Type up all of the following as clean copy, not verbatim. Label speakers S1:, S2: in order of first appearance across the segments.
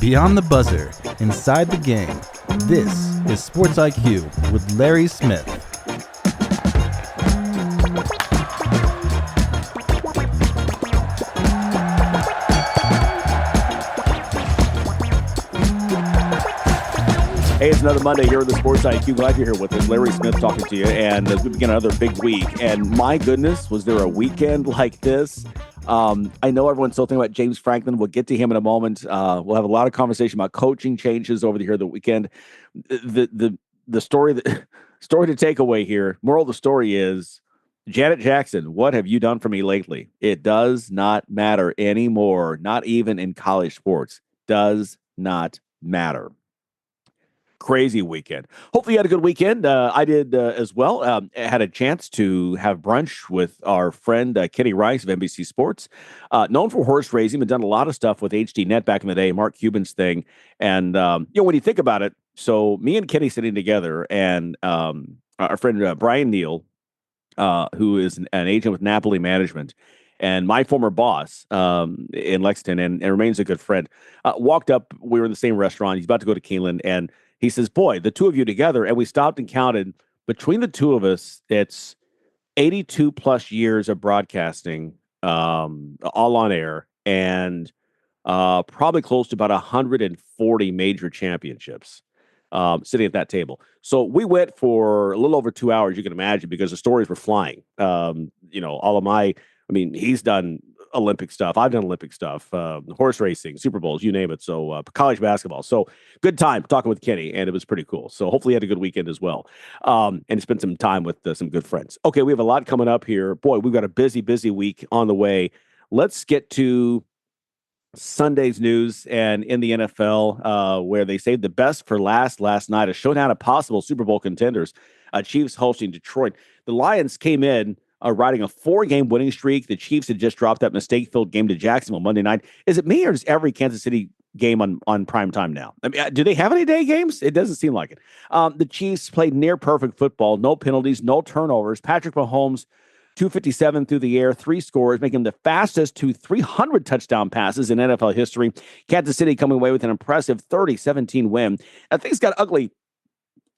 S1: Beyond the buzzer, inside the game, this is Sports IQ with Larry Smith.
S2: Hey, it's another Monday here at the Sports IQ. Glad you're here with us. Larry Smith talking to you, and as we begin another big week. And my goodness, was there a weekend like this? I know everyone's still thinking about James Franklin. We'll get to him in a moment. We'll have a lot of conversation about coaching changes over here the weekend. The story to take away here. Moral of the story is, Janet Jackson, what have you done for me lately? It does not matter anymore. Not even in college sports. Does not matter. Crazy weekend. Hopefully you had a good weekend. I did as well. Had a chance to have brunch with our friend Kenny Rice of NBC Sports, known for horse racing, but done a lot of stuff with HDNet back in the day, Mark Cuban's thing. And, when you think about it, so me and Kenny sitting together and our friend Brian Neal, who is an agent with Napoli Management, and my former boss in Lexington and remains a good friend, walked up. We were in the same restaurant. He's about to go to Keeneland, and he says, boy, the two of you together, and we stopped and counted, between the two of us, it's 82 plus years of broadcasting, all on air, and probably close to about 140 major championships sitting at that table. So we went for a little over 2 hours, you can imagine, because the stories were flying. He's done Olympic stuff. I've done Olympic stuff, horse racing, Super Bowls, you name it. So college basketball. So good time talking with Kenny, and it was pretty cool. So hopefully you had a good weekend as well, and spent some time with some good friends. Okay, we have a lot coming up here. Boy, we've got a busy week on the way. Let's get to Sunday's news and in the NFL, where they saved the best for last night, a showdown of possible Super Bowl contenders. Chiefs hosting Detroit. The Lions came in riding a 4-game winning streak. The Chiefs had just dropped that mistake-filled game to Jacksonville Monday night. Is it me, or is every Kansas City game on prime time now? I mean, do they have any day games? It doesn't seem like it. The Chiefs played near-perfect football, no penalties, no turnovers. Patrick Mahomes, 257 through the air, 3 scores, making him the fastest to 300 touchdown passes in NFL history. Kansas City coming away with an impressive 30-17 win. And things got ugly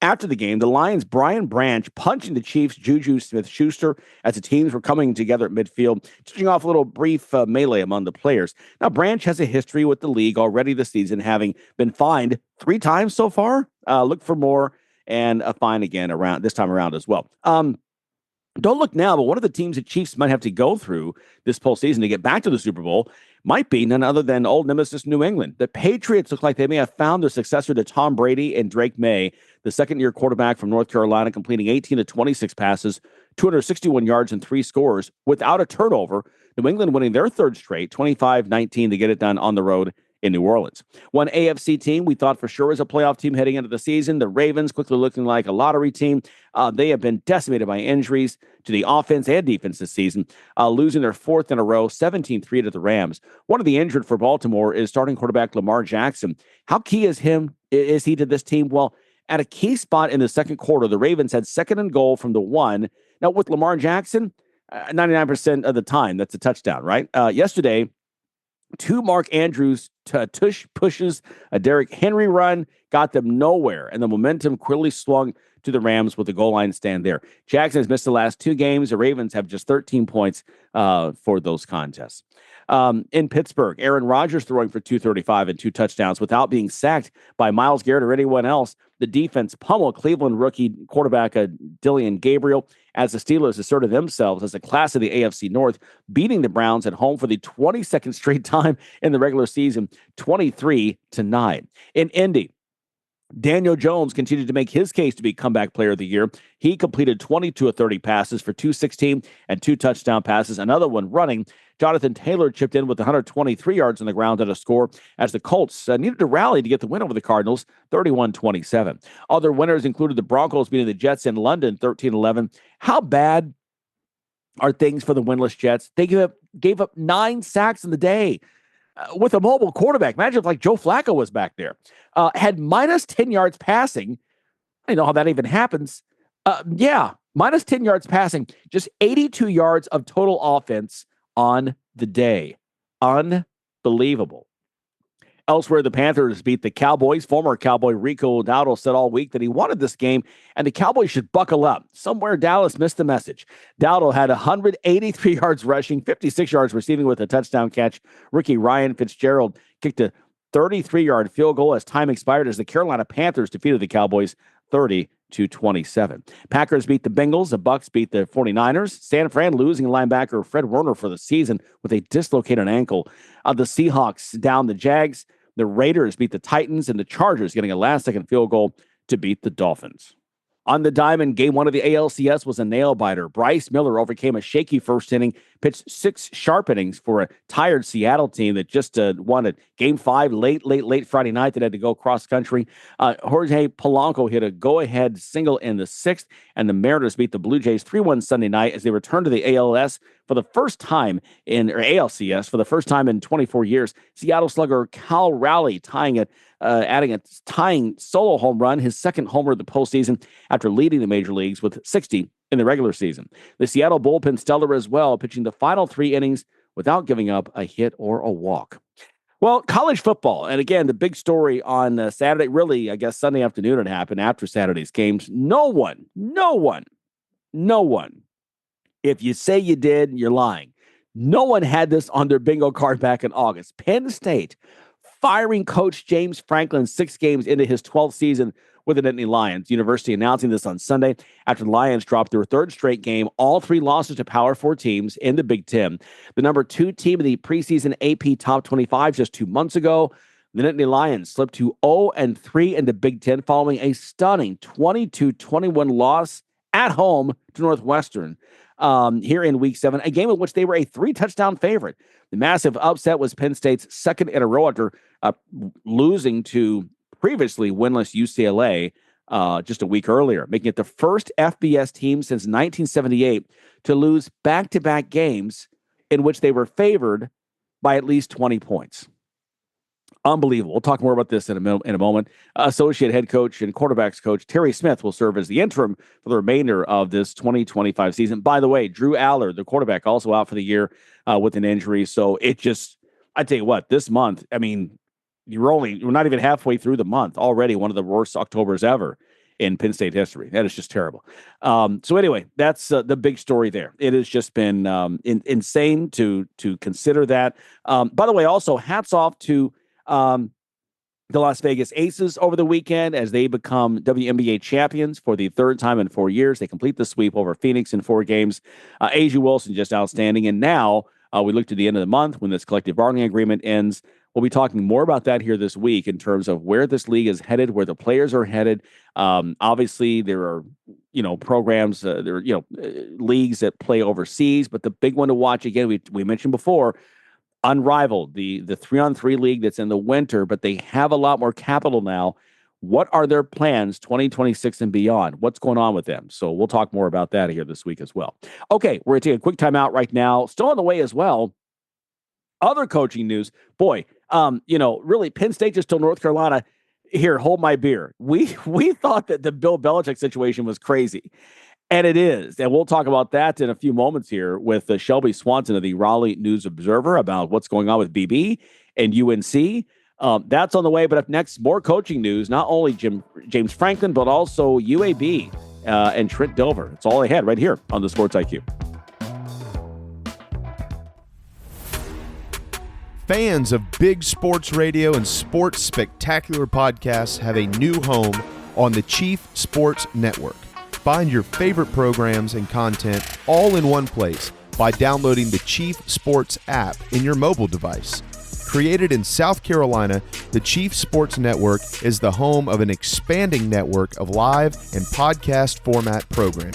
S2: after the game. The Lions' Brian Branch punching the Chiefs' Juju Smith-Schuster as the teams were coming together at midfield, touching off a little brief melee among the players. Now, Branch has a history with the league already this season, having been fined 3 times so far. Look for more, and a fine again this time around as well. Don't look now, but one of the teams the Chiefs might have to go through this postseason to get back to the Super Bowl might be none other than old nemesis New England. The Patriots look like they may have found their successor to Tom Brady and Drake May, the second-year quarterback from North Carolina, completing 18 of 26 passes, 261 yards, and 3 scores without a turnover. New England winning their third straight, 25-19, to get it done on the road in New Orleans. One AFC team we thought for sure was a playoff team heading into the season, the Ravens, quickly looking like a lottery team. They have been decimated by injuries to the offense and defense this season, losing their 4th in a row, 17-3 to the Rams. One of the injured for Baltimore is starting quarterback Lamar Jackson. How key is he to this team? Well, at a key spot in the second quarter, the Ravens had 2nd and goal from the 1. Now, with Lamar Jackson, 99% of the time, that's a touchdown, right? Yesterday, 2 Mark Andrews tush pushes, a Derrick Henry run, got them nowhere, and the momentum quickly swung to the Rams with the goal line stand there. Jackson has missed the last 2 games. The Ravens have just 13 points for those contests. In Pittsburgh, Aaron Rodgers throwing for 235 and 2 touchdowns without being sacked by Myles Garrett or anyone else. The defense pummeled Cleveland rookie quarterback Dylan Gabriel as the Steelers asserted themselves as a class of the AFC North, beating the Browns at home for the 22nd straight time in the regular season, 23-9. In Indy, Daniel Jones continued to make his case to be comeback player of the year. He completed 22 of 30 passes for 216 and 2 touchdown passes, another one running. Jonathan Taylor chipped in with 123 yards on the ground and a score as the Colts needed to rally to get the win over the Cardinals, 31-27. Other winners included the Broncos beating the Jets in London, 13-11. How bad are things for the winless Jets? They gave up 9 sacks in the day. With a mobile quarterback. Imagine if like Joe Flacco was back there. Had minus 10 yards passing. I don't know how that even happens. Minus 10 yards passing. Just 82 yards of total offense on the day. Unbelievable. Elsewhere, the Panthers beat the Cowboys. Former Cowboy Rico Dowdle said all week that he wanted this game and the Cowboys should buckle up. Somewhere Dallas missed the message. Dowdle had 183 yards rushing, 56 yards receiving with a touchdown catch. Rookie Ryan Fitzgerald kicked a 33-yard field goal as time expired as the Carolina Panthers defeated the Cowboys 30-27. Packers beat the Bengals. The Bucks beat the 49ers. San Fran losing linebacker Fred Warner for the season with a dislocated ankle. The Seahawks down the Jags. The Raiders beat the Titans, and the Chargers getting a last-second field goal to beat the Dolphins. On the diamond, game one of the ALCS was a nail-biter. Bryce Miller overcame a shaky first inning, pitched 6 sharp innings for a tired Seattle team that just won at Game 5 late Friday night that had to go cross-country. Jorge Polanco hit a go-ahead single in the 6th, and the Mariners beat the Blue Jays 3-1 Sunday night as they returned to the ALCS for the first time in 24 years. Seattle slugger Cal Raleigh adding a tying solo home run, his second homer of the postseason after leading the major leagues with 60 in the regular season. The Seattle bullpen stellar as well, pitching the final 3 innings without giving up a hit or a walk. Well, college football, and again, the big story on Saturday, really, I guess Sunday afternoon it happened after Saturday's games. No one, if you say you did, you're lying. No one had this on their bingo card back in August. Penn State firing coach James Franklin 6 games into his 12th season with the Nittany Lions. University announcing this on Sunday after the Lions dropped their 3rd straight game, all 3 losses to Power 4 teams in the Big Ten. The number 2 team in the preseason AP Top 25 just 2 months ago. The Nittany Lions slipped to 0-3 in the Big Ten following a stunning 22-21 loss at home to Northwestern here in Week 7, a game in which they were a 3-touchdown favorite. The massive upset was Penn State's 2nd in a row after losing to previously winless UCLA just a week earlier, making it the first FBS team since 1978 to lose back-to-back games in which they were favored by at least 20 points. Unbelievable. We'll talk more about this in a moment. Associate head coach and quarterbacks coach Terry Smith will serve as the interim for the remainder of this 2025 season. By the way, Drew Aller, the quarterback, also out for the year with an injury. So I tell you what, this month, I mean, we're not even halfway through the month already. One of the worst Octobers ever in Penn State history. That is just terrible. So anyway, that's the big story there. It has just been insane to consider that. By the way, also hats off to the Las Vegas Aces over the weekend as they become WNBA champions for the 3rd time in 4 years. They complete the sweep over Phoenix in 4 games. A'ja Wilson just outstanding. And now we look to the end of the month when this collective bargaining agreement ends. We'll be talking more about that here this week in terms of where this league is headed, where the players are headed. Obviously, there are programs, leagues that play overseas, but the big one to watch again, we mentioned before, Unraveled, the 3-on-3 league that's in the winter, but they have a lot more capital now. What are their plans 2026 and beyond? What's going on with them? So we'll talk more about that here this week as well. Okay, we're going to take a quick time out right now. Still on the way as well. Other coaching news. Boy, really, Penn State just told North Carolina, here, hold my beer. We thought that the Bill Belichick situation was crazy. And it is. And we'll talk about that in a few moments here with Shelby Swanson of the Raleigh News Observer about what's going on with BB and UNC. That's on the way. But up next, more coaching news, not only James Franklin, but also UAB and Trent Dilfer. It's all ahead right here on the Sports IQ.
S3: Fans of big sports radio and sports spectacular podcasts have a new home on the Chief Sports Network. Find your favorite programs and content all in one place by downloading the Chief Sports app in your mobile device. Created in South Carolina, the Chief Sports Network is the home of an expanding network of live and podcast format programming.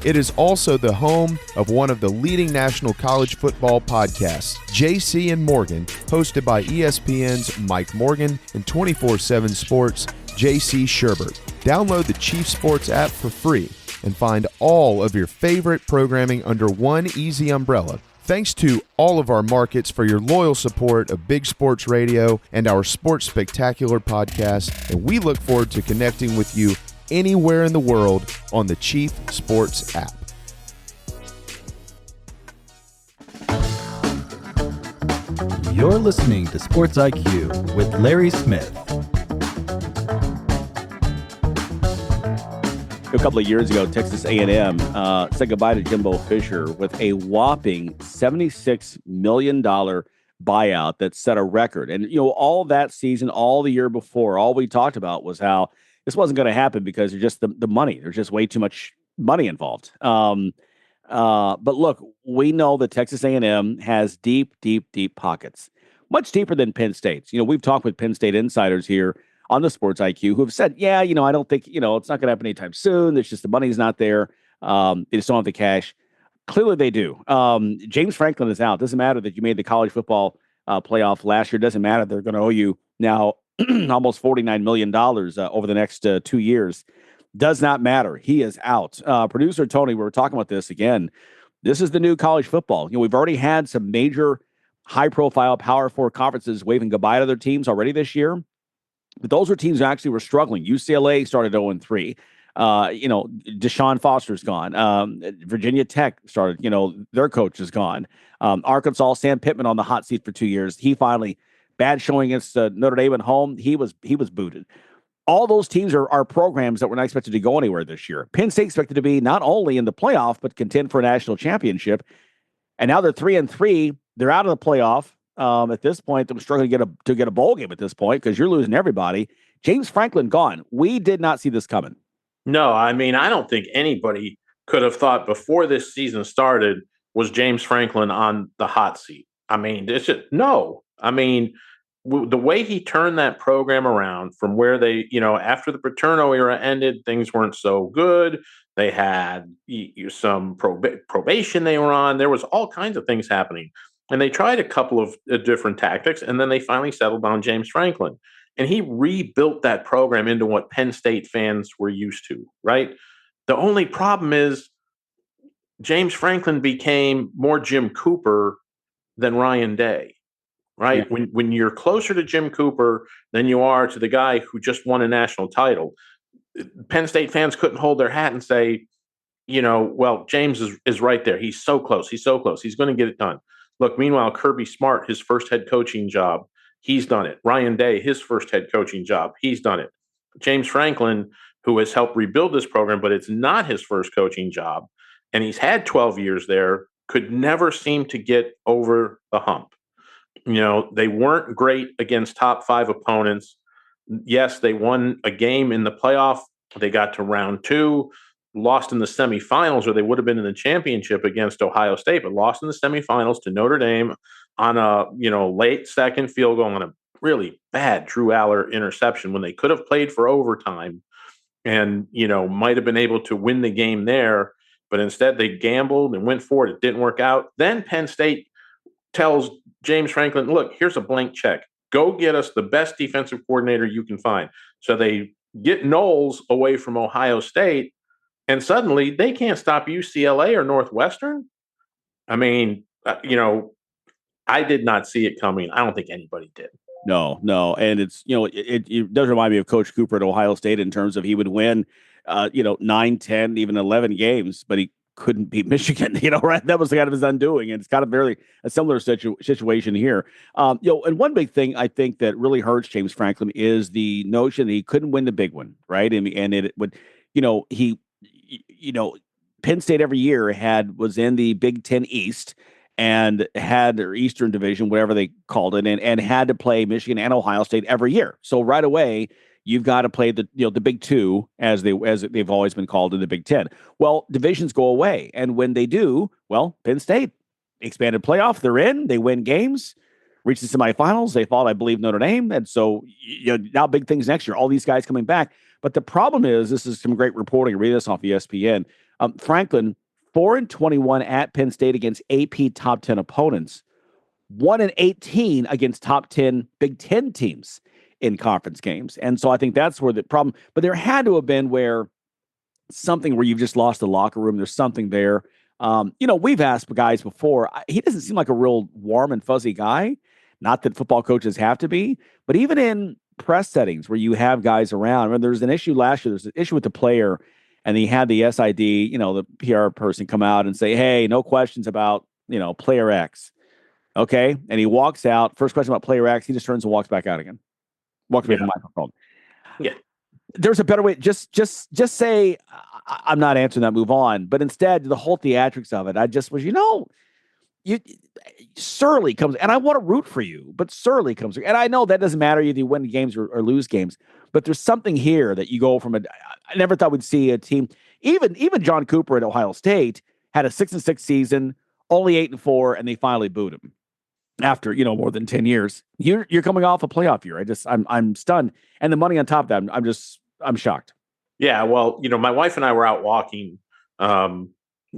S3: It is also the home of one of the leading national college football podcasts, JC and Morgan, hosted by ESPN's Mike Morgan and 24/7 Sports' JC Sherbert. Download the Chief Sports app for free and find all of your favorite programming under one easy umbrella. Thanks to all of our markets for your loyal support of Big Sports Radio and our Sports Spectacular podcast, and we look forward to connecting with you anywhere in the world on the Chief Sports app.
S1: You're listening to Sports IQ with Larry Smith.
S2: A couple of years ago, Texas A&M said goodbye to Jimbo Fisher with a whopping $76 million buyout that set a record. And, all that season, all the year before, all we talked about was how this wasn't going to happen because there's just the money. There's just way too much money involved. But look, we know that Texas A&M has deep, deep, deep pockets, much deeper than Penn State's. We've talked with Penn State insiders here on the Sports IQ who have said, yeah, I don't think, it's not going to happen anytime soon. It's just the money's not there. They just don't have the cash. Clearly they do. James Franklin is out. Doesn't matter that you made the college football playoff last year. Doesn't matter. They're going to owe you now almost $49 million over the next 2 years. Does not matter. He is out. Producer Tony, we were talking about this again. This is the new college football. We've already had some major high-profile Power 4 conferences waving goodbye to their teams already this year. But those are teams that actually were struggling. UCLA started 0-3. Deshaun Foster's gone. Virginia Tech started, their coach is gone. Arkansas, Sam Pittman on the hot seat for 2 years. He finally, bad showing against Notre Dame at home. He was booted. All those teams are programs that were not expected to go anywhere this year. Penn State expected to be not only in the playoff, but contend for a national championship. And now they're 3-3. They're out of the playoff. At this point, they're struggling to get a bowl game at this point because you're losing everybody. James Franklin gone. We did not see this coming.
S4: No, I don't think anybody could have thought before this season started was James Franklin on the hot seat. It's just no. The way he turned that program around from where they, after the Paterno era ended, things weren't so good. They had some probation they were on. There was all kinds of things happening. And they tried a couple of different tactics, and then they finally settled on James Franklin. And he rebuilt that program into what Penn State fans were used to, right? The only problem is James Franklin became more Jim Cooper than Ryan Day, right? Yeah. When you're closer to Jim Cooper than you are to the guy who just won a national title, Penn State fans couldn't hold their hat and say, well, James is right there. He's so close. He's so close. He's going to get it done. Look, meanwhile, Kirby Smart, his first head coaching job, he's done it. Ryan Day, his first head coaching job, he's done it. James Franklin, who has helped rebuild this program, but it's not his first coaching job, and he's had 12 years there, could never seem to get over the hump. They weren't great against top 5 opponents. Yes, they won a game in the playoff. They got to round 2. Lost in the semifinals, or they would have been in the championship against Ohio State, but lost in the semifinals to Notre Dame on a late second field goal on a really bad Drew Aller interception when they could have played for overtime and might have been able to win the game there, but instead they gambled and went for it. It didn't work out. Then Penn State tells James Franklin, look, here's a blank check. Go get us the best defensive coordinator you can find. So they get Knowles away from Ohio State. And suddenly they can't stop UCLA or Northwestern. I did not see it coming. I don't think anybody did.
S2: No. And it's, it does remind me of Coach Cooper at Ohio State in terms of he would win, 9, 10, even 11 games, but he couldn't beat Michigan, right? That was kind of his undoing. And it's kind of a similar situation here. And one big thing I think that really hurts James Franklin is the notion that he couldn't win the big one, right? And it would, Penn State every year was in the Big Ten East and had their Eastern Division, whatever they called it, and had to play Michigan and Ohio State every year. So right away, you've got to play the Big Two as they've always been called in the Big Ten. Well, divisions go away, and when they do, well, Penn State expanded playoff, they're in, they win games, reach the semifinals. They fought, I believe, Notre Dame, and so now big things next year. All these guys coming back. But the problem is, this is some great reporting. Read this off ESPN. Franklin, 4-21 at Penn State against AP top 10 opponents, 1-18 against top 10 Big Ten teams in conference games. And so I think that's where the problem, but there had to have been something where you've just lost the locker room. There's something there. We've asked guys before. He doesn't seem like a real warm and fuzzy guy. Not that football coaches have to be, but even in press settings where you have guys around. I mean, there's an issue last year. There's an issue with the player, and he had the SID, the PR person come out and say, hey, no questions about, player X. Okay. And he walks out. First question about player X. He just turns and walks back out again. Walks away from the microphone.
S4: Yeah.
S2: There's a better way. Just say, I'm not answering that, move on. But instead, the whole theatrics of it, I just was, Surly comes, and I want to root for you, but Surly comes. And I know that doesn't matter if you win games or lose games, but there's something here that you go from I never thought we'd see a team, even John Cooper at Ohio State had a 6-6 season, only 8-4, and they finally booed him after, more than 10 years. You're coming off a playoff year. I'm stunned. And the money on top of that, I'm shocked.
S4: Yeah. Well, my wife and I were out walking,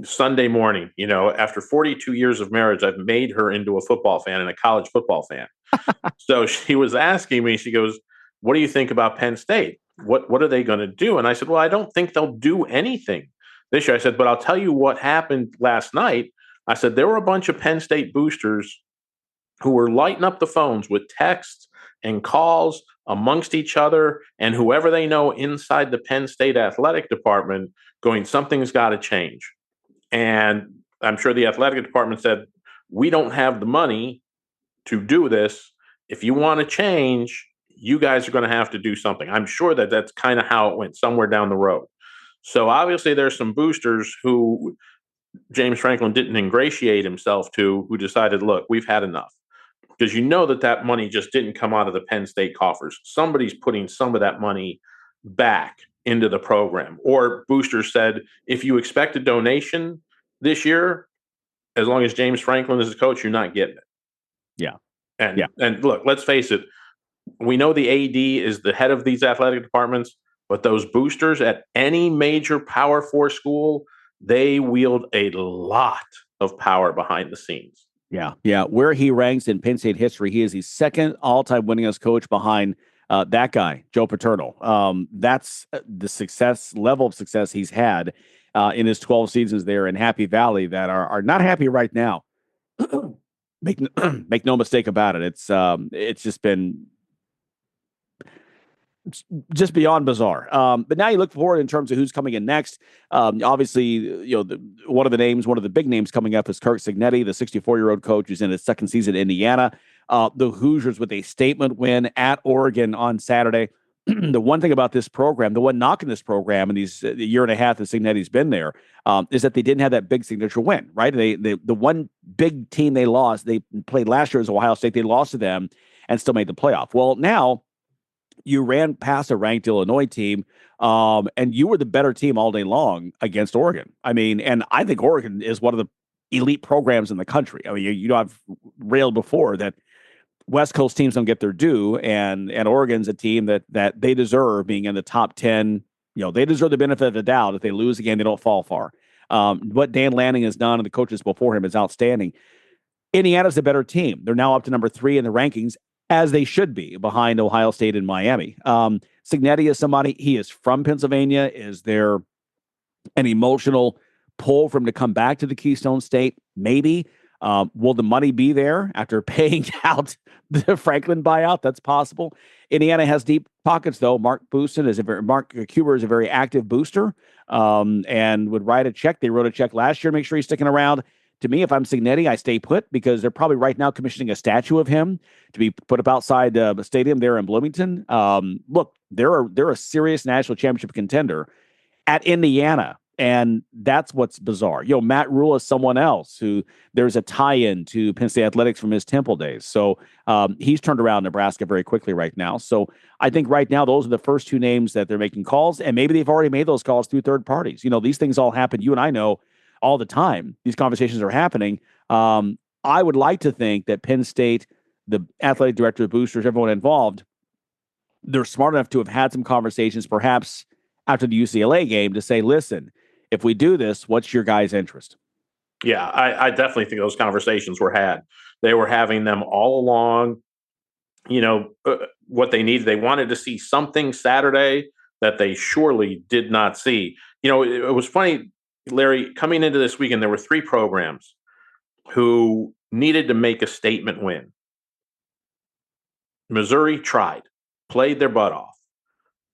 S4: Sunday morning. After 42 years of marriage, I've made her into a football fan and a college football fan. So she was asking me, she goes, what do you think about Penn State? What are they going to do? And I said, well, I don't think they'll do anything this year. I said, but I'll tell you what happened last night. I said, there were a bunch of Penn State boosters who were lighting up the phones with texts and calls amongst each other and whoever they know inside the Penn State athletic department going, something's got to change. And I'm sure the athletic department said, we don't have the money to do this. If you want to change, you guys are going to have to do something. I'm sure that that's kind of how it went somewhere down the road. So obviously there's some boosters who James Franklin didn't ingratiate himself to, who decided, look, we've had enough. Because that money just didn't come out of the Penn State coffers. Somebody's putting some of that money back into the program. Or boosters said, if you expect a donation this year, as long as James Franklin is the coach, you're not getting it.
S2: Yeah.
S4: And look, let's face it. We know the AD is the head of these athletic departments, but those boosters at any major Power 4 school, they wield a lot of power behind the scenes.
S2: Yeah. Where he ranks in Penn State history, he is the second all-time winningest coach behind that guy, Joe Paterno. That's the level of success he's had in his 12 seasons there in Happy Valley that are not happy right now. Make no mistake about it. It's just been just beyond bizarre. But now you look forward in terms of who's coming in next. Obviously, one of the big names coming up is Curt Cignetti, the 64-year-old coach who's in his second season in Indiana. The Hoosiers with a statement win at Oregon on Saturday. The one thing about this program, the one knock in this program in the year and a half that Cignetti's been there, is that they didn't have that big signature win, right? The one big team they lost, they played last year as Ohio State. They lost to them and still made the playoff. Well, now you ran past a ranked Illinois team, and you were the better team all day long against Oregon. I mean, and I think Oregon is one of the elite programs in the country. I mean, I've railed before that West Coast teams don't get their due, and Oregon's a team that they deserve being in the top 10. They deserve the benefit of the doubt. If they lose again, they don't fall far. What Dan Lanning has done and the coaches before him is outstanding. Indiana's a better team. They're now up to number 3 in the rankings, as they should be, behind Ohio State and Miami. Cignetti is somebody, he is from Pennsylvania. Is there an emotional pull for him to come back to the Keystone State? Maybe. Will the money be there after paying out the Franklin buyout? That's possible. Indiana has deep pockets, though. Mark Cuber is a very active booster, and would write a check. They wrote a check last year. Make sure he's sticking around. To me, if I'm Cignetti, I stay put because they're probably right now commissioning a statue of him to be put up outside the stadium there in Bloomington. Look, they're a serious national championship contender at Indiana. And that's what's bizarre. Matt Rhule is someone else who there's a tie-in to Penn State athletics from his Temple days. So he's turned around Nebraska very quickly right now. So I think right now those are the first 2 names that they're making calls, and maybe they've already made those calls through third parties. These things all happen. You and I know all the time. These conversations are happening. I would like to think that Penn State, the athletic director, the boosters, everyone involved, they're smart enough to have had some conversations perhaps after the UCLA game to say, listen, if we do this, what's your guys' interest?
S4: Yeah, I definitely think those conversations were had. They were having them all along. What they needed. They wanted to see something Saturday that they surely did not see. It was funny, Larry, coming into this weekend, there were 3 programs who needed to make a statement win. Missouri tried, played their butt off.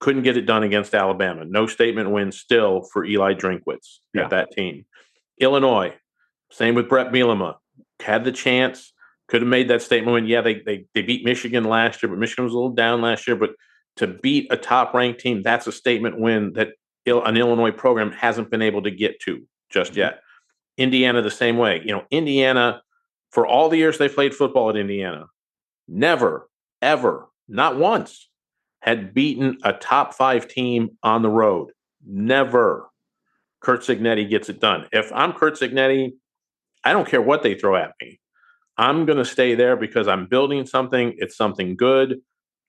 S4: Couldn't get it done against Alabama. No statement win still for Eli Drinkwitz at that team. Illinois, same with Brett Bielema. Had the chance, Could have made that statement when, they beat Michigan last year, but Michigan was a little down last year. But to beat a top-ranked team, that's a statement win that an Illinois program hasn't been able to get to just yet. Indiana the same way. Indiana, for all the years they played football at Indiana, never, ever, not once, had beaten a top 5 team on the road. Never. Curt Cignetti gets it done. If I'm Curt Cignetti, I don't care what they throw at me. I'm going to stay there because I'm building something. It's something good.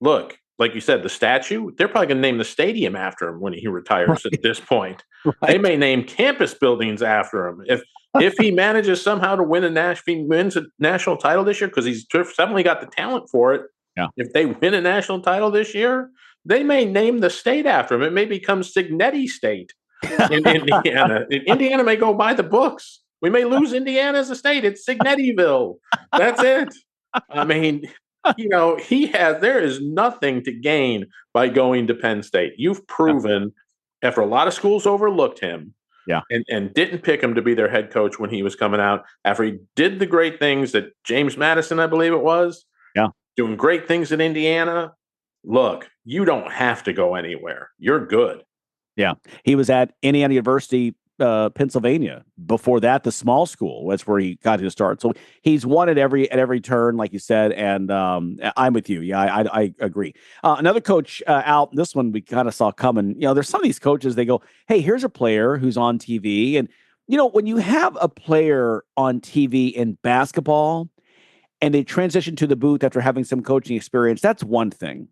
S4: Look, like you said, the statue, they're probably going to name the stadium after him when he retires at this point. Right. They may name campus buildings after him. If he manages somehow to wins a national title this year, because he's definitely got the talent for it.
S2: Yeah.
S4: If they win a national title this year, they may name the state after him. It may become Cignetti State in Indiana. Indiana may go by the books. We may lose Indiana as a state. It's Cignettiville. That's it. I mean, there is nothing to gain by going to Penn State. You've proven after a lot of schools overlooked him and didn't pick him to be their head coach when he was coming out, after he did the great things that James Madison, I believe it was, doing great things in Indiana. Look, you don't have to go anywhere. You're good.
S2: Yeah. He was at Indiana University, Pennsylvania. Before that, the small school. That's where he got his start. So he's won at every turn, like you said. And I'm with you. Yeah, I agree. Another coach out. This one we kind of saw coming. There's some of these coaches. They go, "Hey, here's a player who's on TV." And when you have a player on TV in basketball, and they transition to the booth after having some coaching experience, that's one thing.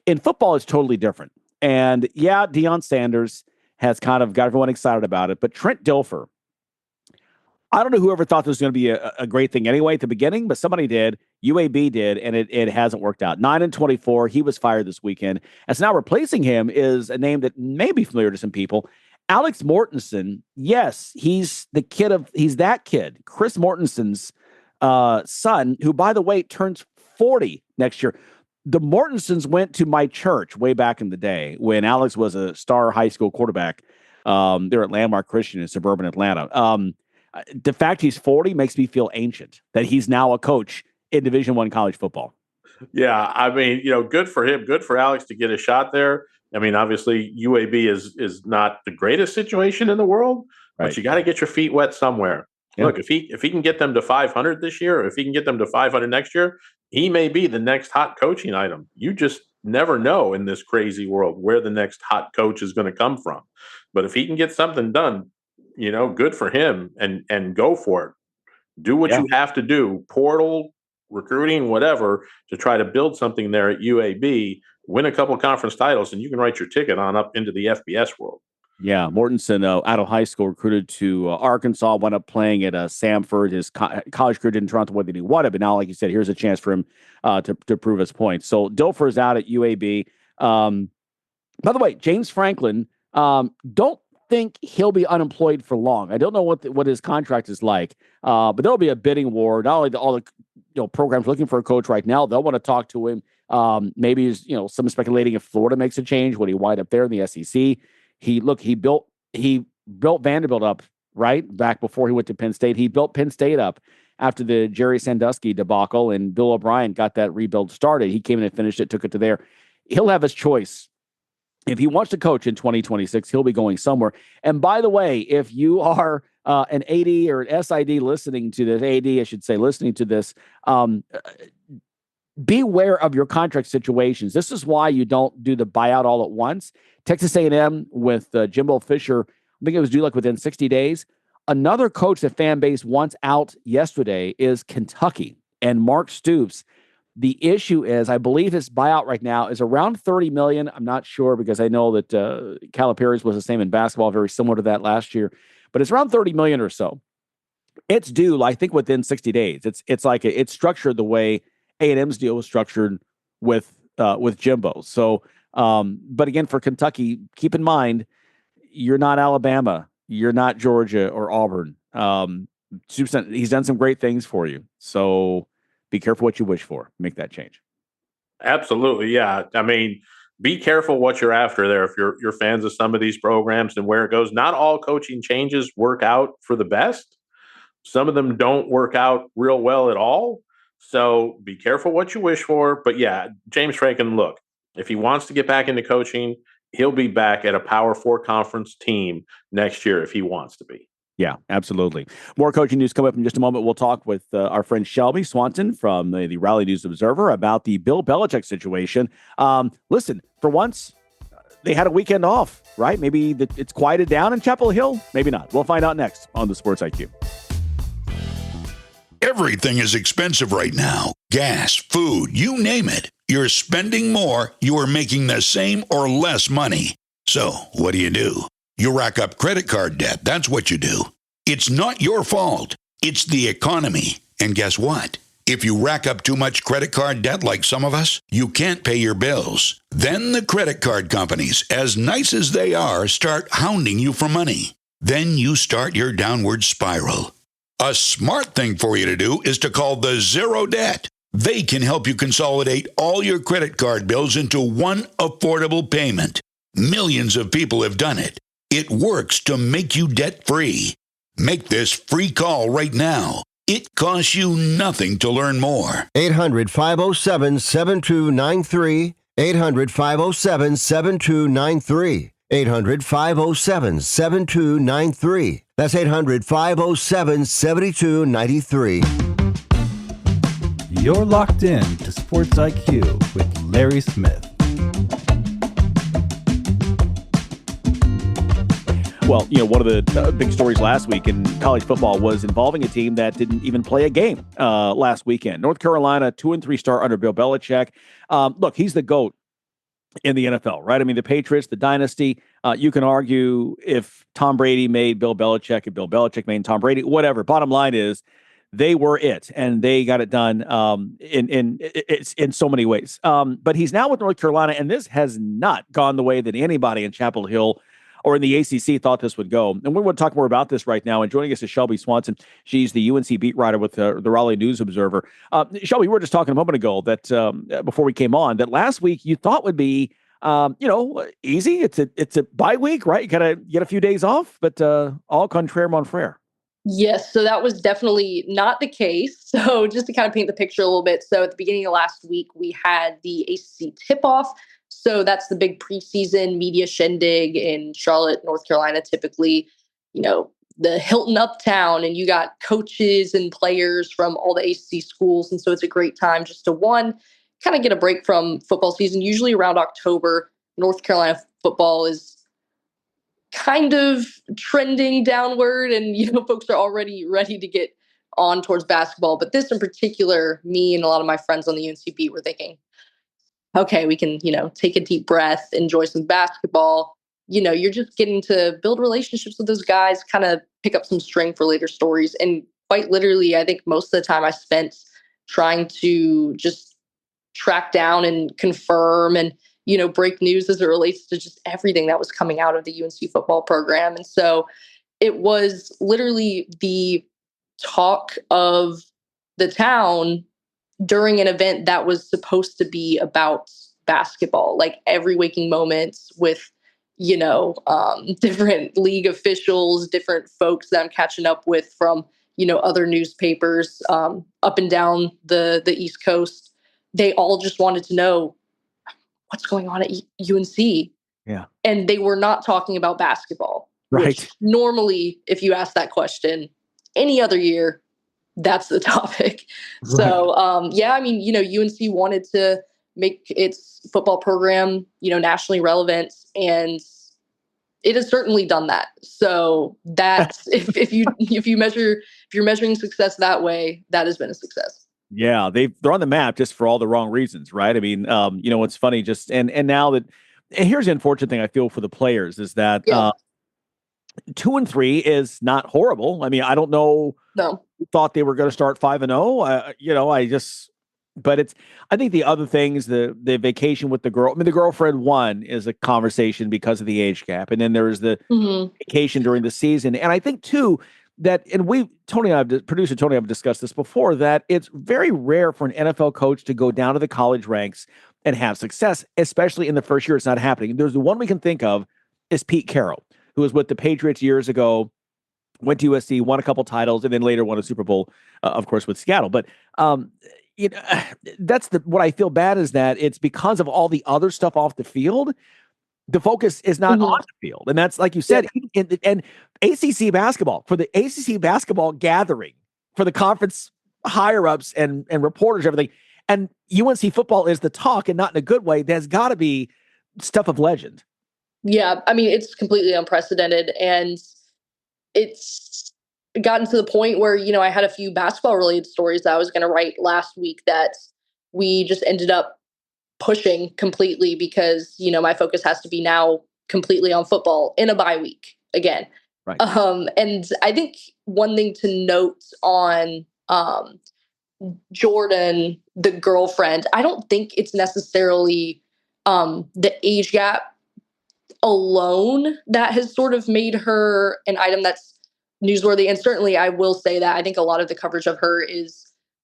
S2: In football, it's totally different. And Deion Sanders has kind of got everyone excited about it. But Trent Dilfer, I don't know whoever thought this was going to be a great thing anyway at the beginning, but somebody did. UAB did, and it hasn't worked out. 9-24, he was fired this weekend. And so now replacing him is a name that may be familiar to some people. Alex Mortensen, yes, he's that kid, Chris Mortensen's son, who, by the way, turns 40 next year. The Mortensens went to my church way back in the day when Alex was a star high school quarterback. They're at Landmark Christian in suburban Atlanta. The fact he's 40 makes me feel ancient, that he's now a coach in Division I college football.
S4: Yeah, I mean, good for him. Good for Alex to get a shot there. I mean, obviously, UAB is not the greatest situation in the world, but you got to get your feet wet somewhere. Yeah. Look, if he can get them to 500 this year, or if he can get them to 500 next year, he may be the next hot coaching item. You just never know in this crazy world where the next hot coach is going to come from. But if he can get something done, good for him, and go for it. Do what you have to do, portal, recruiting, whatever, to try to build something there at UAB, win a couple of conference titles, and you can write your ticket on up into the FBS world.
S2: Yeah, Mortensen, out of high school, recruited to Arkansas, wound up playing at Samford. His college career didn't turn out the way that he wanted, but now, like you said, here's a chance for him to prove his point. So Dilfer is out at UAB. By the way, James Franklin, don't think he'll be unemployed for long. I don't know what his contract is like, but there'll be a bidding war. Not only all the programs looking for a coach right now, they'll want to talk to him. Maybe some speculating if Florida makes a change, would he wind up there in the SEC? He built Vanderbilt up right back before he went to Penn State. He built Penn State up after the Jerry Sandusky debacle, and Bill O'Brien got that rebuild started. He came in and finished it, took it to there. He'll have his choice. If he wants to coach in 2026, he'll be going somewhere. And by the way, if you are an AD or an SID listening to this, AD, I should say, listening to this, beware of your contract situations. This is why you don't do the buyout all at once. Texas A&M with Jimbo Fisher, I think it was due within 60 days. Another coach that fan base wants out yesterday is Kentucky and Mark Stoops. The issue is, I believe his buyout right now is around $30 million. I'm not sure because I know that Calipari's was the same in basketball, very similar to that last year, but it's around $30 million or so. It's due, I think, within 60 days. It's structured the way A&M's deal was structured with Jimbo. So, but again, for Kentucky, keep in mind, you're not Alabama, you're not Georgia or Auburn. He's done some great things for you. So be careful what you wish for. Make that change.
S4: Absolutely. Yeah. I mean, be careful what you're after there. If you're fans of some of these programs and where it goes, not all coaching changes work out for the best. Some of them don't work out real well at all. So be careful what you wish for. But yeah, James Franklin, look, if he wants to get back into coaching, he'll be back at a Power 4 conference team next year if he wants to be.
S2: Yeah, absolutely. More coaching news coming up in just a moment. We'll talk with our friend Shelby Swanson from the Raleigh News Observer about the Bill Belichick situation. Listen, for once, they had a weekend off, right? Maybe it's quieted down in Chapel Hill. Maybe not. We'll find out next on the Sports IQ.
S5: Everything is expensive right now. Gas, food, you name it. You're spending more, you are making the same or less money. So, what do? You rack up credit card debt. That's what you do. It's not your fault. It's the economy. And guess what? If you rack up too much credit card debt like some of us, you can't pay your bills. Then the credit card companies, as nice as they are, start hounding you for money. Then you start your downward spiral. A smart thing for you to do is to call the Zero Debt. They can help you consolidate all your credit card bills into one affordable payment. Millions of people have done it. It works to make you debt-free. Make this free call right now. It costs you nothing to learn more.
S6: 800-507-7293. 800-507-7293. 800-507-7293. That's 800-507-7293.
S1: You're locked in to Sports IQ with Larry Smith.
S2: Well, one of the big stories last week in college football was involving a team that didn't even play a game last weekend. North Carolina, 2-3 start under Bill Belichick. Look, he's the GOAT in the NFL, right? I mean, the Patriots, the dynasty. You can argue if Tom Brady made Bill Belichick, if Bill Belichick made Tom Brady, whatever. Bottom line is they were it, and they got it done in so many ways. But he's now with North Carolina, and this has not gone the way that anybody in Chapel Hill or in the ACC thought this would go. And we want to talk more about this right now. And joining us is Shelby Swanson. She's the UNC beat writer with the Raleigh News Observer. Shelby, we were just talking a moment ago that before we came on, that last week you thought would be, easy. It's a bye week, right? You got to get a few days off, but all contraire mon frere.
S7: Yes, so that was definitely not the case. So just to kind of paint the picture a little bit. So at the beginning of last week, we had the ACC tip-off. So that's the big preseason media shindig in Charlotte, North Carolina, typically, the Hilton Uptown, and you got coaches and players from all the ACC schools. And so it's a great time just to kind of get a break from football season. Usually around October, North Carolina football is kind of trending downward, and folks are already ready to get on towards basketball. But this in particular, me and a lot of my friends on the UNC beat were thinking, okay, we can, take a deep breath, enjoy some basketball. You're just getting to build relationships with those guys, kind of pick up some string for later stories. And quite literally, I think most of the time I spent trying to just track down and confirm and, break news as it relates to just everything that was coming out of the UNC football program. And so it was literally the talk of the town during an event that was supposed to be about basketball, like every waking moment with, different league officials, different folks that I'm catching up with from, other newspapers up and down the East Coast. They all just wanted to know what's going on at UNC.
S2: Yeah.
S7: And they were not talking about basketball.
S2: Right.
S7: Which normally, if you ask that question any other year, that's the topic. Right. So, UNC wanted to make its football program, nationally relevant, and it has certainly done that. So that's if you're measuring success that way, that has been a success.
S2: Yeah, they're on the map just for all the wrong reasons, right? I mean, it's funny just and now that, and here's the unfortunate thing I feel for the players is that 2-3 is not horrible. I mean, I don't know.
S7: No.
S2: Thought they were going to start 5-0. But I think the other things, the vacation with the girl, I mean, the girlfriend one is a conversation because of the age gap. And then there is the vacation during the season. And I think too, that, and producer Tony and I have discussed this before, that it's very rare for an NFL coach to go down to the college ranks and have success, especially in the first year. It's not happening. There's the one we can think of is Pete Carroll, who was with the Patriots years ago, went to USC, won a couple titles, and then later won a Super Bowl, of course, with Seattle. But, that's what I feel bad is that it's because of all the other stuff off the field. The focus is not on the field. And that's, like you said, and ACC basketball, for the ACC basketball gathering, for the conference higher-ups and reporters, everything, and UNC football is the talk and not in a good way, there's got to be stuff of legend.
S7: Yeah, I mean, it's completely unprecedented, and it's gotten to the point where, I had a few basketball-related stories that I was going to write last week that we just ended up pushing completely because, my focus has to be now completely on football in a bye week again.
S2: Right.
S7: And I think one thing to note on Jordan, the girlfriend, I don't think it's necessarily the age gap alone that has sort of made her an item that's newsworthy. And certainly I will say that I think a lot of the coverage of her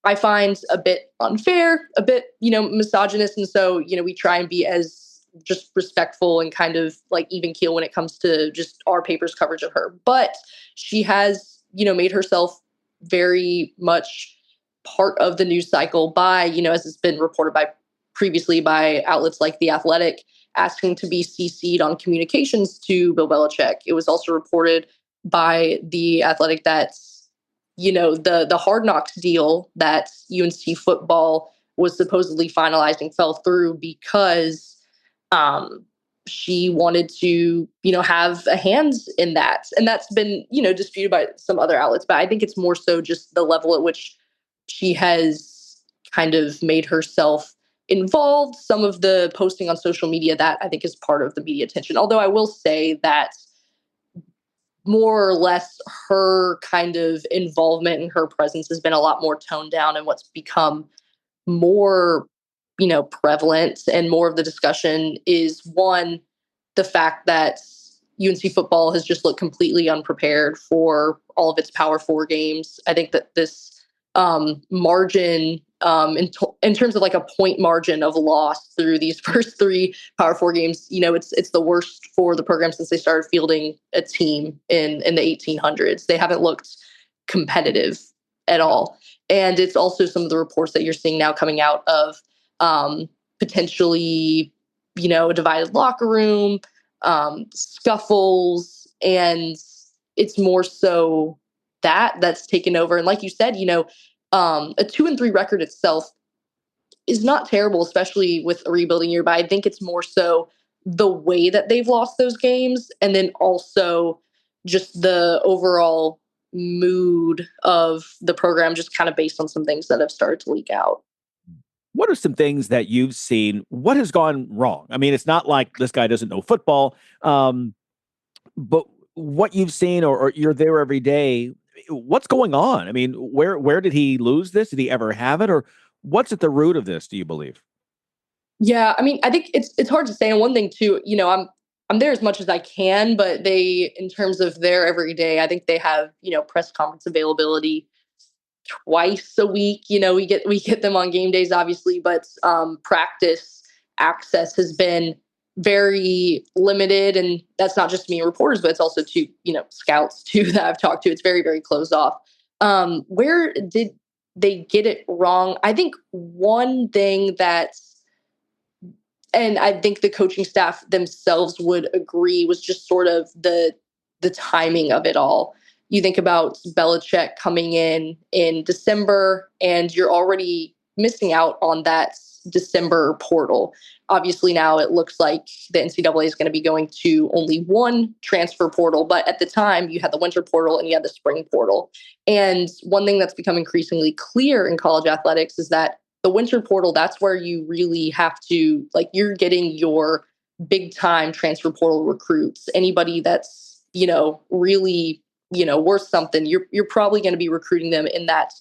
S7: I find a bit unfair, a bit, misogynist. And so, we try and be as just respectful and kind of like even keel when it comes to just our paper's coverage of her. But she has, made herself very much part of the news cycle by, as it's been reported previously by outlets like The Athletic, asking to be CC'd on communications to Bill Belichick. It was also reported by The Athletic that the Hard Knocks deal that UNC football was supposedly finalizing fell through because she wanted to, have a hand in that. And that's been, disputed by some other outlets. But I think it's more so just the level at which she has kind of made herself involved. Some of the posting on social media, that I think is part of the media attention. Although I will say that more or less her kind of involvement and her presence has been a lot more toned down, and what's become more, prevalent and more of the discussion is, one, the fact that UNC football has just looked completely unprepared for all of its Power 4 games. I think that this margin in terms of like a point margin of loss through these first 3 Power 4 games, it's the worst for the program since they started fielding a team in the 1800s. They haven't looked competitive at all. And it's also some of the reports that you're seeing now coming out of potentially, a divided locker room, scuffles, and it's more so that's taken over. And like you said, a 2-3 record itself is not terrible, especially with a rebuilding year. But I think it's more so the way that they've lost those games, and then also just the overall mood of the program, just kind of based on some things that have started to leak out.
S2: What are some things that you've seen? What has gone wrong? I mean, it's not like this guy doesn't know football, but what you've seen, or you're there every day, what's going on? I mean, where did he lose this? Did he ever have it? Or what's at the root of this, do you believe?
S7: Yeah, I mean, I think it's hard to say. And one thing too, I'm there as much as I can, but they, in terms of their every day, I think they have, press conference availability twice a week. We get them on game days, obviously, but practice access has been very limited. And that's not just me reporters, but it's also to, scouts too that I've talked to. It's very, very closed off. Where did they get it wrong? I think one thing and I think the coaching staff themselves would agree, was just sort of the timing of it all. You think about Belichick coming in December, and you're already missing out on that December portal. Obviously now it looks like the NCAA is going to be going to only one transfer portal, but at the time you had the winter portal and you had the spring portal. And one thing that's become increasingly clear in college athletics is that the winter portal, that's where you really have to, you're getting your big time transfer portal recruits. Anybody that's, really, worth something, you're probably going to be recruiting them in that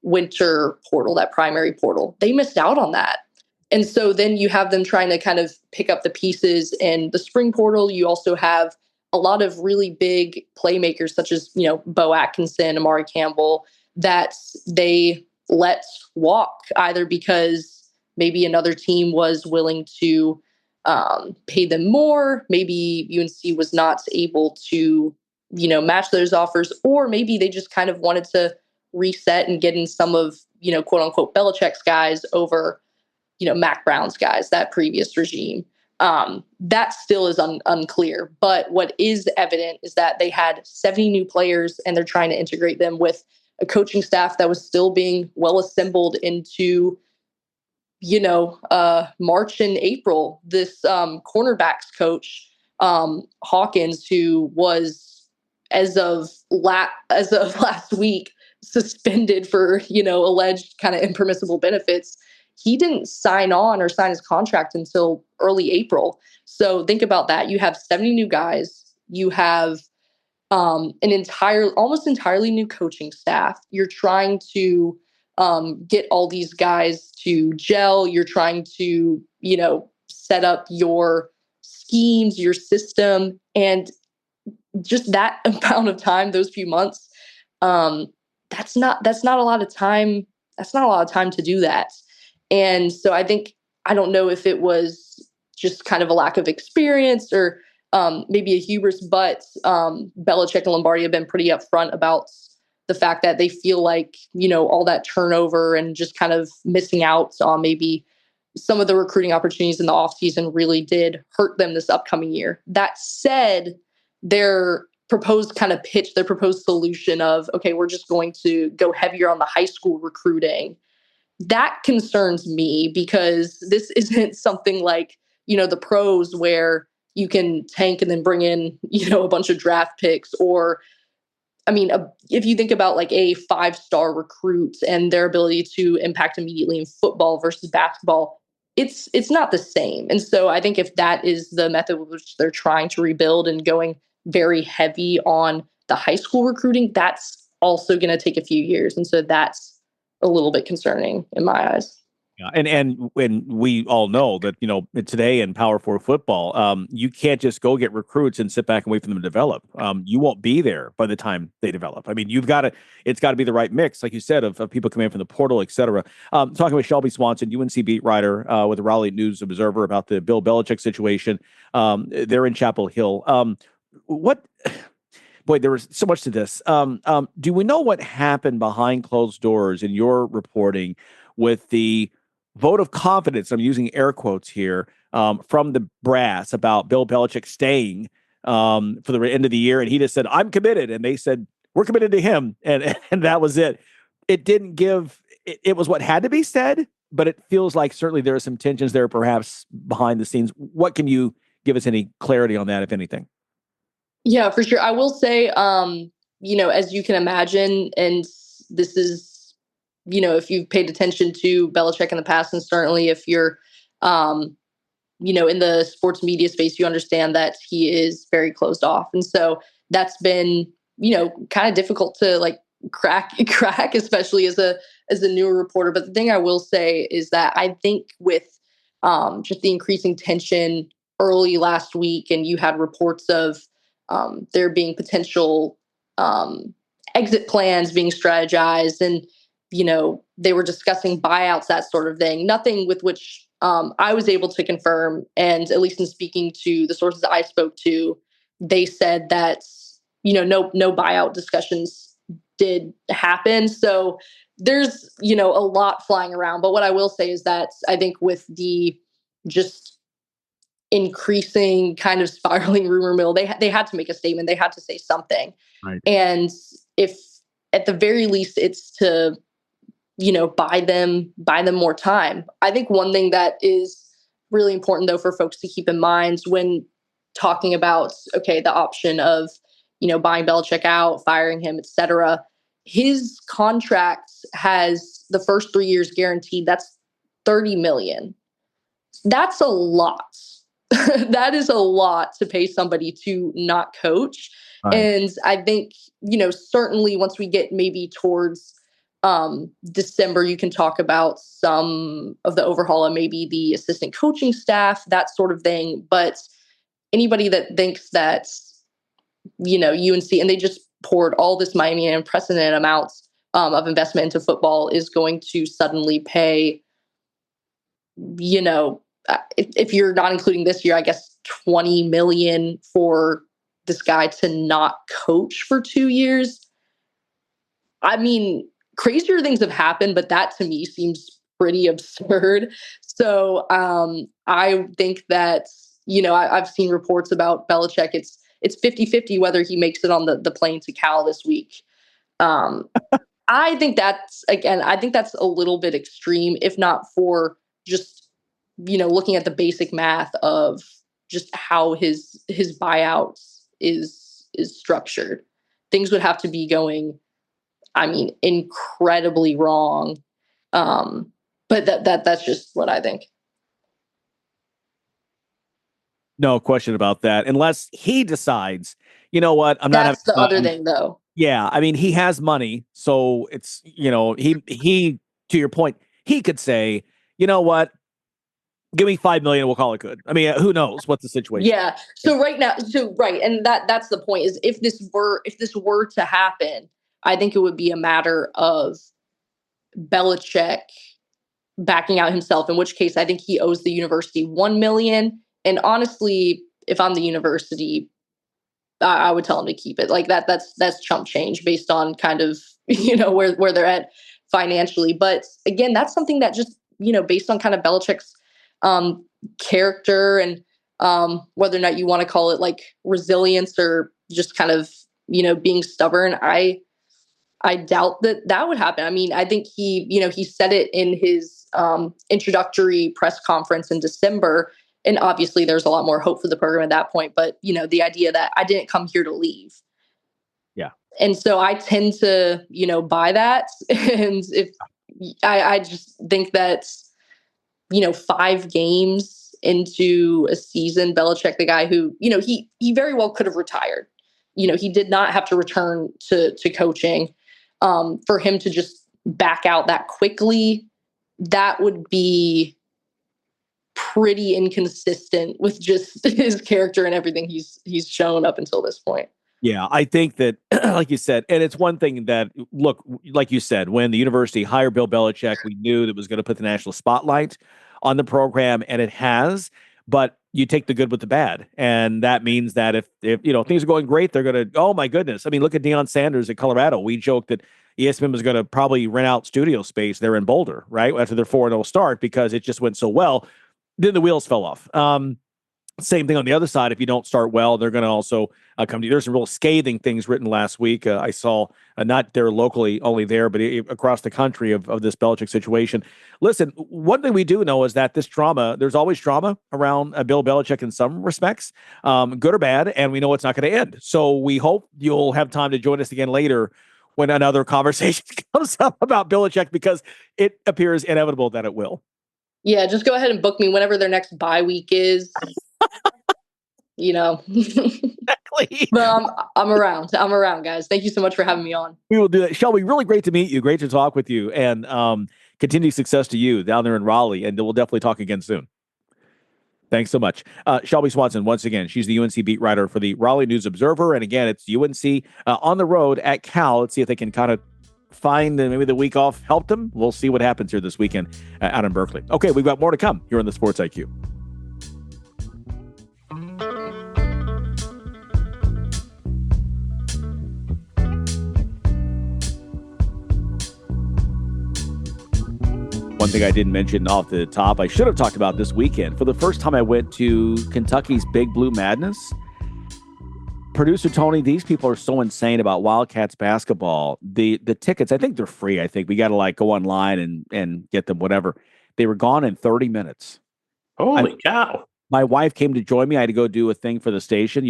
S7: winter portal, that primary portal. They missed out on that. And so then you have them trying to kind of pick up the pieces in the spring portal. You also have a lot of really big playmakers such as, Bo Atkinson, Amari Campbell, that they let walk, either because maybe another team was willing to pay them more. Maybe UNC was not able to, match those offers, or maybe they just kind of wanted to reset and get in some of quote unquote Belichick's guys over, Mac Brown's guys, that previous regime. That still is unclear. But what is evident is that they had 70 new players and they're trying to integrate them with a coaching staff that was still being well assembled into, March and April. This cornerbacks coach, Hawkins, who was, as of last week, suspended for, alleged kind of impermissible benefits. He didn't sign on or sign his contract until early April. So think about that. You have 70 new guys. You have an almost entirely new coaching staff. You're trying to get all these guys to gel. You're trying to, set up your schemes, your system, and just that amount of time, those few months, that's not a lot of time. That's not a lot of time to do that. And so I don't know if it was just kind of a lack of experience or maybe a hubris, but Belichick and Lombardi have been pretty upfront about the fact that they feel like, all that turnover and just kind of missing out on maybe some of the recruiting opportunities in the offseason really did hurt them this upcoming year. That said, their proposed solution of, okay, we're just going to go heavier on the high school recruiting. That concerns me because this isn't something like, the pros where you can tank and then bring in, a bunch of draft picks. Or, if you think about like a 5-star recruit and their ability to impact immediately in football versus basketball, it's not the same. And so I think if that is the method with which they're trying to rebuild and going very heavy on the high school recruiting, that's also going to take a few years. And so that's a little bit concerning in my eyes.
S2: Yeah, and we all know that, today in Power 4 football, you can't just go get recruits and sit back and wait for them to develop. You won't be there by the time they develop. It's got to be the right mix, like you said, of people coming in from the portal, et cetera. Talking with Shelby Swanson, UNC beat writer with the Raleigh News Observer about the Bill Belichick situation. They're in Chapel Hill. Boy, there was so much to this. Do we know what happened behind closed doors in your reporting with the vote of confidence, I'm using air quotes here, from the brass about Bill Belichick staying for the end of the year? And he just said, I'm committed. And they said, we're committed to him. And that was it. It didn't give, it was what had to be said, but it feels like certainly there are some tensions there perhaps behind the scenes. What can you give us any clarity on that, if anything?
S7: Yeah, for sure. I will say, as you can imagine, and this is, if you've paid attention to Belichick in the past, and certainly if you're, in the sports media space, you understand that he is very closed off. And so that's been, kind of difficult to like crack, especially as a newer reporter. But the thing I will say is that I think with just the increasing tension early last week, and you had reports of there being potential exit plans being strategized, and they were discussing buyouts, that sort of thing. Nothing with which I was able to confirm, and at least in speaking to the sources I spoke to, they said that no buyout discussions did happen. So there's a lot flying around. But what I will say is that I think with the just increasing kind of spiraling rumor mill, they had to make a statement. They had to say something.
S2: Right.
S7: And if at the very least it's to buy them more time. I think one thing that is really important though for folks to keep in mind when talking about, okay, the option of, buying Belichick out, firing him, etc. His contract has the first 3 years guaranteed. That's $30 million. That's a lot. That is a lot to pay somebody to not coach. Right. And I think, certainly once we get maybe towards December, you can talk about some of the overhaul of maybe the assistant coaching staff, that sort of thing. But anybody that thinks that, UNC, and they just poured all this money and unprecedented amounts of investment into football, is going to suddenly pay, if you're not including this year, I guess $20 million for this guy to not coach for 2 years. I mean, crazier things have happened, but that to me seems pretty absurd. So I think that, I've seen reports about Belichick. It's 50-50 whether he makes it on the plane to Cal this week. I think that's a little bit extreme, if not for just, looking at the basic math of just how his buyout is structured. Things would have to be going, incredibly wrong. But that's just what I think.
S2: No question about that. Unless he decides, you know what, I'm not having
S7: That's the other
S2: fun.
S7: thing, though.
S2: Yeah, I mean, he has money, so it's, he to your point, he could say, you know what, give me $5 million, we'll call it good. I mean, who knows what the situation?
S7: Yeah. So right now, right, and that's the point, is if this were to happen, I think it would be a matter of Belichick backing out himself, in which case I think he owes the university $1 million. And honestly, if I'm the university, I would tell him to keep it. Like that's chump change based on kind of, where they're at financially. But again, that's something that just, based on kind of Belichick's character and whether or not you want to call it like resilience or just kind of, being stubborn, I doubt that would happen. I mean, I think he said it in his introductory press conference in December. And obviously there's a lot more hope for the program at that point. But, the idea that I didn't come here to leave.
S2: Yeah.
S7: And so I tend to, buy that. And if I just think that, 5 games into a season, Belichick, the guy who, he very well could have retired. He did not have to return to coaching. For him to just back out that quickly, that would be pretty inconsistent with just his character and everything he's shown up until this point.
S2: Yeah, I think that, like you said, and it's one thing that, look, like you said, when the university hired Bill Belichick, we knew that was going to put the national spotlight on the program, and it has. But you take the good with the bad, and that means that if things are going great, they're going to, oh my goodness. I mean, look at Deion Sanders at Colorado. We joked that ESPN was going to probably rent out studio space there in Boulder, right, after their 4-0 start, because it just went so well. Then the wheels fell off. Same thing on the other side. If you don't start well, they're going to also come to you. There's some real scathing things written last week. I saw not there locally, only there, but across the country of this Belichick situation. Listen, one thing we do know is that this drama, there's always drama around Bill Belichick in some respects, good or bad, and we know it's not going to end. So we hope you'll have time to join us again later when another conversation comes up about Belichick, because it appears inevitable that it will.
S7: Yeah, just go ahead and book me whenever their next bye week is.
S2: Exactly.
S7: But I'm around. I'm around, guys. Thank you so much for having me on.
S2: We will do that. Shelby, really great to meet you. Great to talk with you, and continued success to you down there in Raleigh. And we'll definitely talk again soon. Thanks so much. Shelby Swanson, once again, she's the UNC beat writer for the Raleigh News Observer. And again, it's UNC on the road at Cal. Let's see if they can kind of find maybe the week off helped them. We'll see what happens here this weekend out in Berkeley. Okay, we've got more to come here on the Sports IQ. One thing I didn't mention off the top, I should have talked about this weekend. For the first time, I went to Kentucky's Big Blue Madness. Producer Tony, these people are so insane about Wildcats basketball. The tickets, I think they're free. I think we got to go online and get them, whatever. They were gone in 30 minutes.
S4: Holy cow.
S2: My wife came to join me. I had to go do a thing for the station,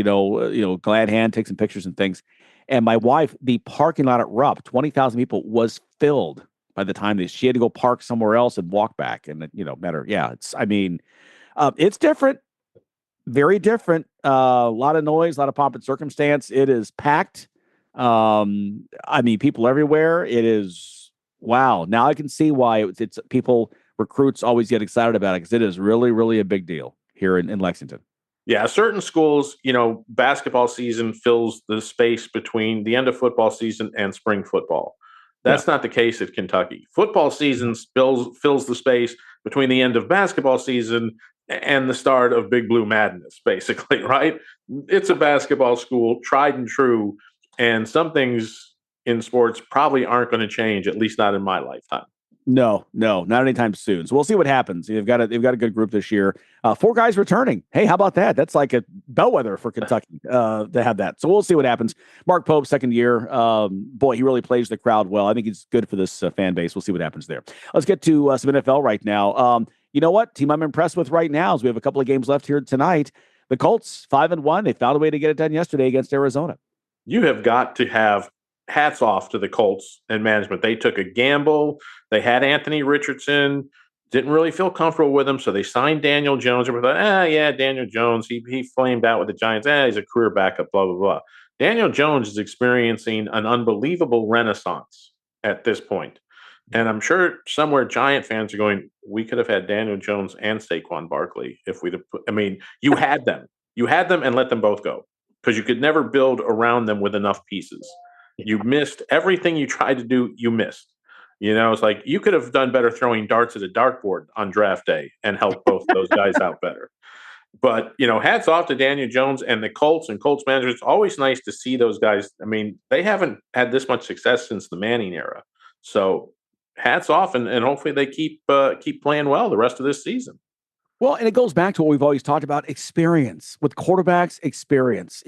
S2: glad hand, take some pictures and things. And my wife, the parking lot at Rupp, 20,000 people, was filled by the time she had to go park somewhere else and walk back. And, better. Yeah, it's different. Very different. A lot of noise, a lot of pomp and circumstance. It is packed. People everywhere. It is, wow. Now I can see why it's people, recruits always get excited about it, because it is really, really a big deal here in Lexington.
S4: Yeah, certain schools, basketball season fills the space between the end of football season and spring football. That's not the case at Kentucky. Football season fills the space between the end of basketball season and the start of Big Blue Madness, basically, right? It's a basketball school, tried and true, and some things, in sports probably aren't going to change, at least not in my lifetime.
S2: No, not anytime soon. So we'll see what happens. They've got a good group this year. 4 guys returning. Hey, how about that? That's like a bellwether for Kentucky to have that. So we'll see what happens. Mark Pope, second year. Boy, he really plays the crowd well. I think he's good for this fan base. We'll see what happens there. Let's get to some NFL right now. You know what? Team I'm impressed with right now is we have a couple of games left here tonight. The Colts, 5-1. They found a way to get it done yesterday against Arizona.
S4: You have got to have hats off to the Colts and management. They took a gamble. They had Anthony Richardson, didn't really feel comfortable with him, so they signed Daniel Jones. And we thought, yeah, Daniel Jones, he flamed out with the Giants. He's a career backup, blah, blah, blah. Daniel Jones is experiencing an unbelievable renaissance at this point. And I'm sure somewhere Giant fans are going, we could have had Daniel Jones and Saquon Barkley if we'd have you had them. You had them and let them both go because you could never build around them with enough pieces. You missed everything you tried to do. You missed. It's like you could have done better throwing darts at a dartboard on draft day and helped both those guys out better. But, hats off to Daniel Jones and the Colts and Colts managers. It's always nice to see those guys. They haven't had this much success since the Manning era. So hats off, and hopefully they keep playing well the rest of this season.
S2: Well, and it goes back to what we've always talked about, experience. With quarterbacks, experience.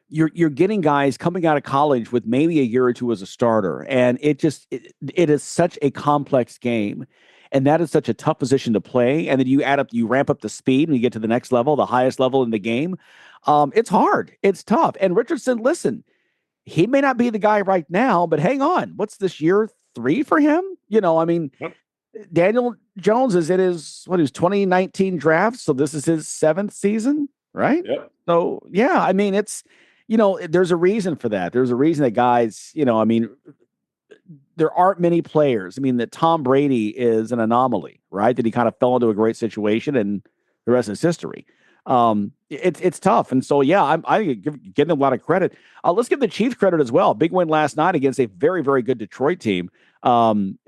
S2: You're getting guys coming out of college with maybe a year or two as a starter, and it is such a complex game, and that is such a tough position to play. And then you ramp up the speed when you get to the next level, the highest level in the game. It's hard, it's tough. And Richardson, listen, he may not be the guy right now, but hang on, what's this year 3 for him?
S4: Yep.
S2: Daniel Jones is in his 2019 draft, so this is his 7th season, right?
S4: Yep.
S2: So yeah, it's. There's a reason for that. There's a reason that guys, there aren't many players. That Tom Brady is an anomaly, right? That he kind of fell into a great situation and the rest is history. It's tough. And so, yeah, I give them a lot of credit. Let's give the Chiefs credit as well. Big win last night against a very, very good Detroit team. And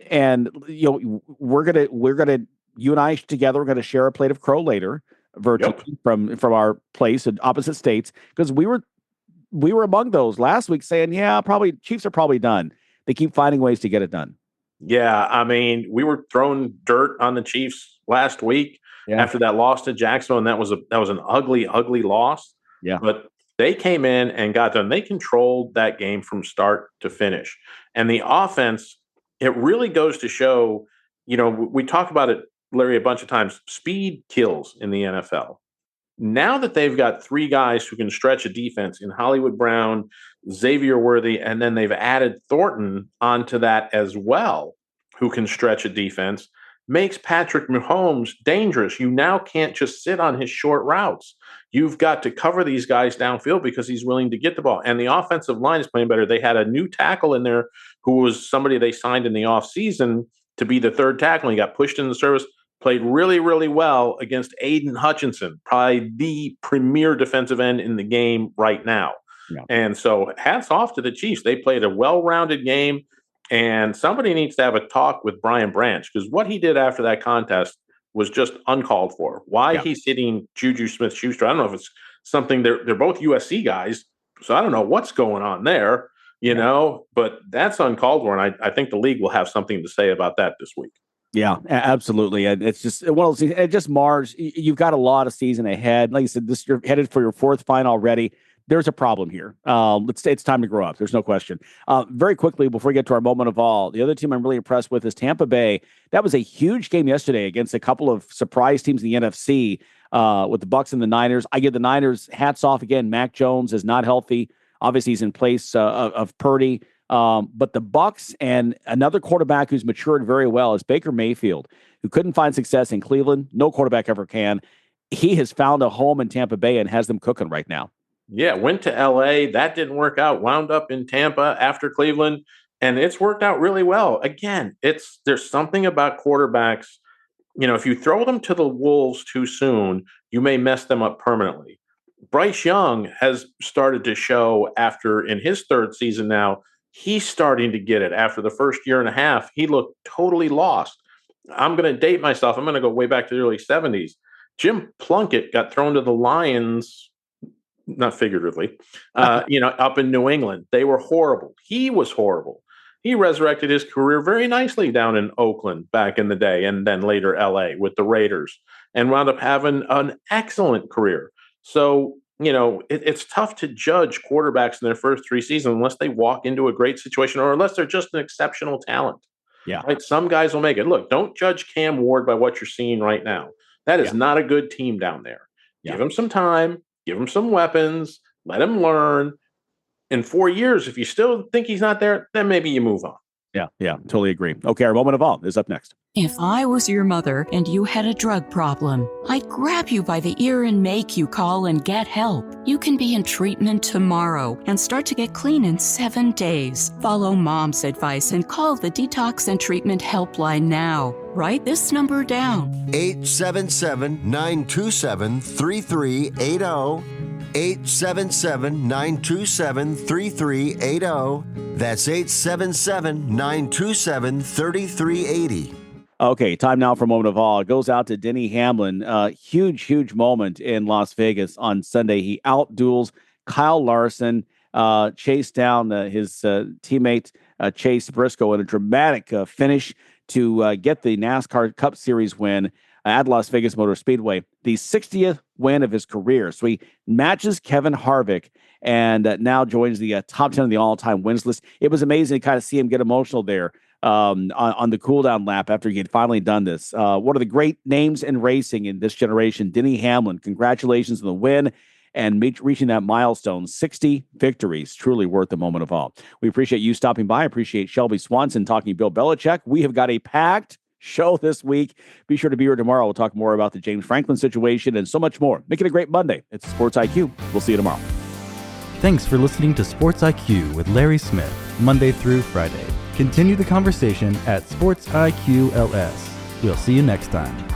S2: we're going to, you and I together, we're going to share a plate of crow later virtually from our place in opposite states, because we were among those last week saying, yeah, probably Chiefs are probably done. They keep finding ways to get it done.
S4: Yeah, we were throwing dirt on the Chiefs last week after that loss to Jacksonville, and that was an ugly, ugly loss.
S2: Yeah,
S4: but they came in and got done. They controlled that game from start to finish, and the offense. It really goes to show. We talk about it, Larry, a bunch of times. Speed kills in the NFL. Now that they've got 3 guys who can stretch a defense in Hollywood Brown, Xavier Worthy, and then they've added Thornton onto that as well, who can stretch a defense, makes Patrick Mahomes dangerous. You now can't just sit on his short routes. You've got to cover these guys downfield because he's willing to get the ball. And the offensive line is playing better. They had a new tackle in there who was somebody they signed in the offseason to be the 3rd tackle. He got pushed into the service. Played really, really well against Aiden Hutchinson, probably the premier defensive end in the game right now. Yeah. And so hats off to the Chiefs. They played a well-rounded game, and somebody needs to have a talk with Brian Branch, because what he did after that contest was just uncalled for. Why he's hitting Juju Smith-Schuster, I don't know if it's something, they're both USC guys, so I don't know what's going on there, but that's uncalled for, and I think the league will have something to say about that this week.
S2: Yeah, absolutely. And it's just one of those things. It just mars. You've got a lot of season ahead. Like you said, you're headed for your 4th final already. There's a problem here. It's time to grow up. There's no question. Very quickly, before we get to our moment of all, the other team I'm really impressed with is Tampa Bay. That was a huge game yesterday against a couple of surprise teams in the NFC with the Bucs and the Niners. I give the Niners hats off again. Mac Jones is not healthy. Obviously, he's in place of Purdy. But the Bucs and another quarterback who's matured very well is Baker Mayfield, who couldn't find success in Cleveland. No quarterback ever can. He has found a home in Tampa Bay and has them cooking right now.
S4: Yeah, went to LA. That didn't work out. Wound up in Tampa after Cleveland, and it's worked out really well. Again, there's something about quarterbacks. If you throw them to the wolves too soon, you may mess them up permanently. Bryce Young has started to show in his 3rd season now. He's starting to get it. After the first year and a half, he looked totally lost. I'm going to date myself. I'm going to go way back to the early 70s. Jim Plunkett got thrown to the Lions not figuratively, up in New England. They were horrible. He was horrible. He resurrected his career very nicely down in Oakland back in the day, and then later LA with the Raiders, and wound up having an excellent career. So, it's tough to judge quarterbacks in their first 3 seasons unless they walk into a great situation or unless they're just an exceptional talent.
S2: Yeah.
S4: Right? Some guys will make it. Look, don't judge Cam Ward by what you're seeing right now. That is not a good team down there.
S2: Yeah.
S4: Give him some time, give him some weapons, let him learn. In 4 years, if you still think he's not there, then maybe you move on.
S2: Yeah, totally agree. Okay, our moment of awe is up next.
S8: If I was your mother and you had a drug problem, I'd grab you by the ear and make you call and get help. You can be in treatment tomorrow and start to get clean in 7 days. Follow Mom's advice and call the Detox and Treatment Helpline now. Write this number down.
S6: 877-927-3380. 877-927-3380. That's 877-927-3380.
S2: Okay, time now for moment of awe. It goes out to Denny Hamlin. Huge moment in Las Vegas on Sunday. He outduels Kyle Larson, chased down his teammate Chase Briscoe in a dramatic finish to get the NASCAR Cup Series win at Las Vegas Motor Speedway, the 60th win of his career. So he matches Kevin Harvick and now joins the top 10 of the all-time wins list. It was amazing to kind of see him get emotional there on the cooldown lap after he had finally done this. One of the great names in racing in this generation, Denny Hamlin. Congratulations on the win and reaching that milestone, 60 victories. Truly worth the moment of awe. We appreciate you stopping by. I appreciate Shelby Swanson talking Bill Belichick. We have got a packed show this week. Be sure to be here tomorrow. We'll talk more about the James Franklin situation and so much more. Make it a great Monday. It's Sports IQ. We'll see you tomorrow.
S1: Thanks for listening to Sports IQ with Larry Smith, Monday through Friday. Continue the conversation at Sports IQ LS. We'll see you next time.